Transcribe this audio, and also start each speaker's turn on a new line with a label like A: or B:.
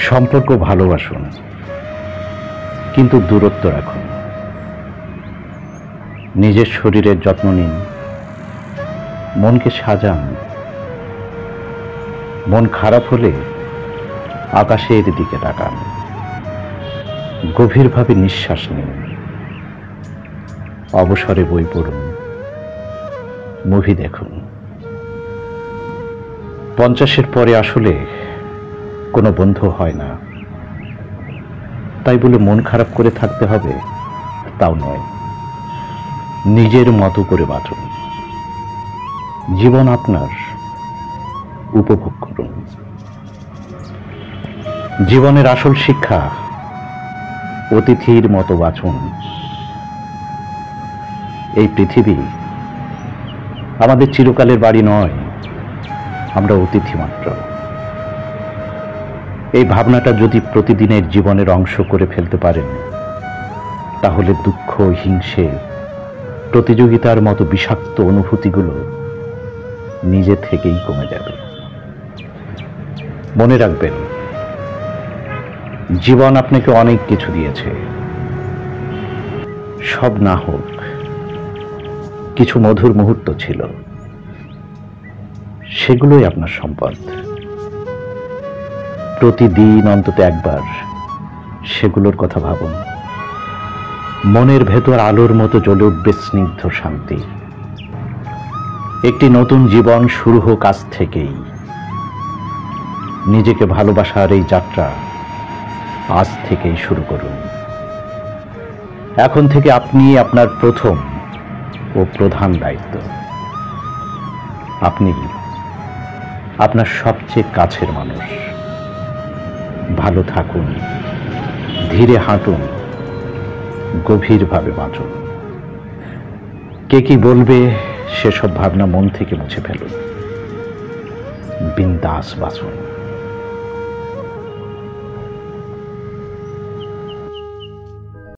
A: সম্পর্ক ভালোবাসুন, কিন্তু দূরত্ব রাখুন। নিজের শরীরের যত্ন নিন, মনকে সাজান। মন খারাপ হলে আকাশের দিকে তাকান, গভীরভাবে নিঃশ্বাস নিন। অবসরে বই পড়ুন, মুভি দেখুন। 50-এর পরে আসলে কোনো বন্ধু হয় না, তাই বলে মন খারাপ করে থাকতে হবে তাও নয়। নিজের মতো করে বাঁচুন, জীবন আপনার, উপভোগ করুন। জীবনের আসল শিক্ষা, অতিথির মতো বাঁচুন। এই পৃথিবী আমাদের চিরকালের বাড়ি নয়, আমরা অতিথি মাত্র। এই ভাবনাটা যদি প্রতিদিনের জীবনের অংশ করে ফেলতে পারেন, তাহলে দুঃখ, হিংসে, প্রতিযোগিতার মতো বিষাক্ত অনুভূতিগুলো নিজে থেকেই কমে যাবে। মনে রাখবেন, জীবন আপনাকে অনেক কিছু দিয়েছে। সব না হোক, কিছু মধুর মুহূর্ত ছিল, সেগুলোই আপনার সম্পদ। প্রতিদিন অন্তত একবার সেগুলোর কথা ভাবুন। মনের ভেতর আলোর মতো জ্বলে উঠবে স্নিগ্ধ শান্তি। একটি নতুন জীবন শুরু হোক আজ থেকেই। নিজেকে ভালোবাসার এই যাত্রা আজ থেকেই শুরু করুন। এখন থেকে আপনি আপনার প্রথম ও প্রধান দায়িত্ব। আপনি আপনার সবচেয়ে কাছের মানুষ। ভালো থাকুন, ধীরে হাঁটুন, গভীরভাবে বাঁচুন। কে কি বলবে সেসব ভাবনা মন থেকে মুছে ফেলুন। বিন্দাস বাঁচুন।